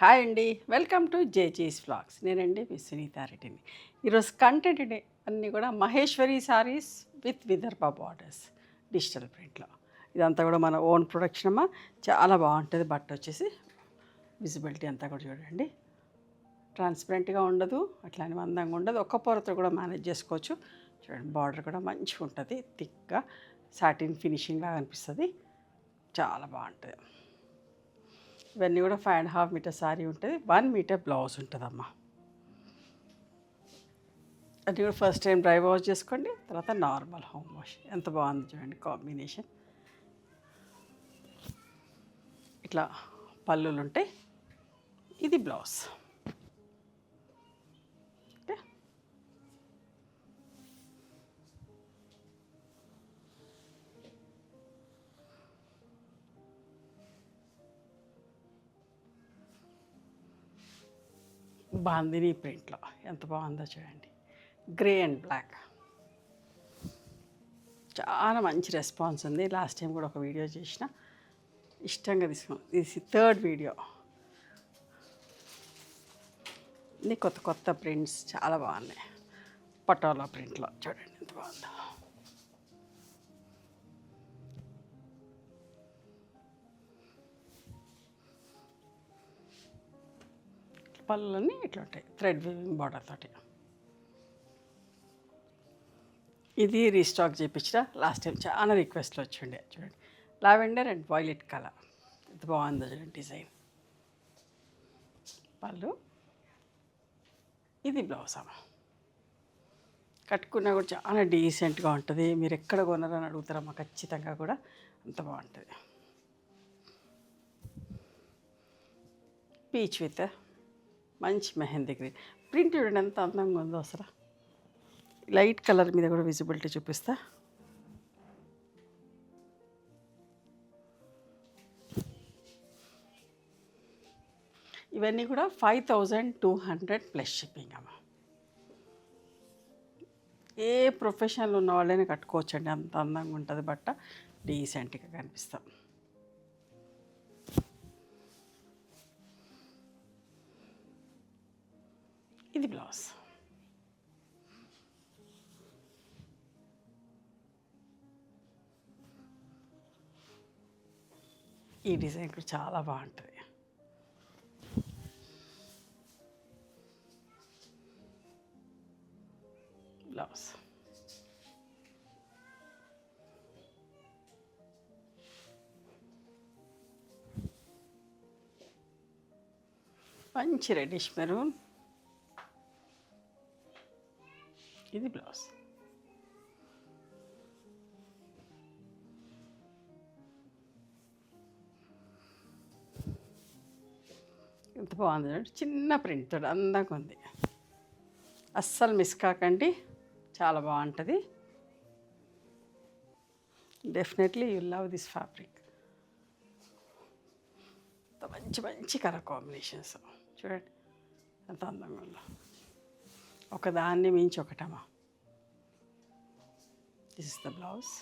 Hi అండి, welcome to జేజీస్ vlogs. నేనండి మీ సునీతారెడ్డిని. ఈరోజు కంటెంట్ అన్నీ కూడా Maheshwari saris with Vidarbha borders digital ప్రింట్లో. ఇదంతా కూడా మన ఓన్ ప్రొడక్షన్ అమ్మా. చాలా బాగుంటుంది. బట్ట వచ్చేసి విజిబిలిటీ అంతా కూడా చూడండి, ట్రాన్స్పరెంట్గా ఉండదు, అట్లానే అందంగా ఉండదు. ఒక్క పొరతో కూడా మేనేజ్ చేసుకోవచ్చు. చూడండి, బార్డర్ కూడా మంచిగా ఉంటుంది, థిక్గా సాటిన్ ఫినిషింగ్ లాగా అనిపిస్తుంది. చాలా బాగుంటుంది. ఇవన్నీ కూడా 5.5 మీటర్ శారీ ఉంటుంది, 1 మీటర్ బ్లౌజ్ ఉంటుందమ్మా. అది కూడా ఫస్ట్ టైం డ్రై వాష్ చేసుకోండి, తర్వాత నార్మల్ హోమ్ వాష్. ఎంత బాగుంది చూడండి కాంబినేషన్. ఇట్లా పళ్ళులు ఉంటాయి. ఇది బ్లౌజ్. ఓకే, బాందిని ప్రింట్లో ఎంత బాగుందో చూడండి, గ్రే అండ్ బ్లాక్. చాలా మంచి రెస్పాన్స్ ఉంది. లాస్ట్ టైం కూడా ఒక వీడియో చేసిన, ఇష్టంగా తీసుకున్నాం. ఇది 3rd వీడియో. ఇది కొత్త కొత్త ప్రింట్స్ చాలా బాగున్నాయి. పటోలా ప్రింట్లో చూడండి ఎంత బాగుందో. పళ్ళన్నీ ఇట్లా ఉంటాయి, థ్రెడ్ వీవింగ్ బార్డర్ తోటి. ఇది రీస్టాక్ చేయించిన, లాస్ట్ టైం చాలా రిక్వెస్ట్లు వచ్చిండే. చూడండి, లావెండర్ అండ్ వైలెట్ కలర్ ఎంత బాగుందో చూడండి డిజైన్. పళ్ళు, ఇది బ్లౌజ్ అమ్మ. కట్టుకున్నా కూడా చాలా డీసెంట్గా ఉంటుంది. మీరు ఎక్కడ కొన్నారని అడుగుతారమ్మా, ఖచ్చితంగా కూడా అంత బాగుంటుంది. పీచ్ విత్ మంచి మెహందీ గ్రీన్ ప్రింట్ చూడండి ఎంత అందంగా ఉందో అసలు. లైట్ కలర్ మీద కూడా విజిబిలిటీ చూపిస్తా. ఇవన్నీ కూడా 5200 ప్లస్ షిప్పింగ్ అమ్మ. ఏ ప్రొఫెషనల్ ఉన్న వాళ్ళైనా కట్టుకోవచ్చండి, అంత అందంగా ఉంటుంది బట్ట, డీసెంట్గా కనిపిస్తాం. ఇది బ్లౌజ్. ఈ డిజైన్ కూడా చాలా బాగుంటుంది. బ్లౌజ్ మంచి రెడ్డిష్ మెరూన్. ఇది బ్లౌజ్. ఎంత బాగుంది చూడండి, చిన్న ప్రింట్ తోటి అందంగా ఉంది. అస్సలు మిస్ కాకండి, చాలా బాగుంటుంది. Definitely you love this fabric. మంచి మంచి కలర్ కాంబినేషన్స్ చూడండి ఎంత అందంగా ఉందో. ఒకదాన్ని మించి ఒకటమ్మా. This is the blouse.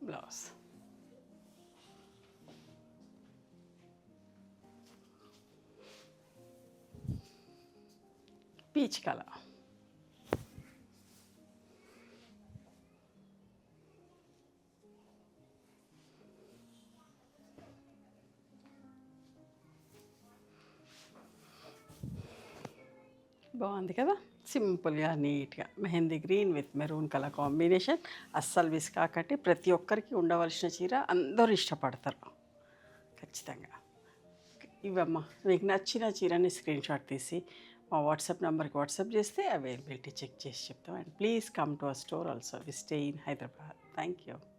Blouse peach colour. బాగుంది కదా, సింపుల్గా నీట్గా mehndi green with maroon colour combination. అస్సలు మిస్ కాకండి, ప్రతి ఒక్కరికి ఉండవలసిన చీర, అందరూ ఇష్టపడతారు ఖచ్చితంగా. ఇవమ్మా, మీకు నచ్చిన చీరని స్క్రీన్ షాట్ తీసి మా వాట్సాప్ నెంబర్కి వాట్సాప్ చేస్తే అవైలబిలిటీ చెక్ చేసి చెప్తాం. And please come to our store also. We stay in Hyderabad. Thank you.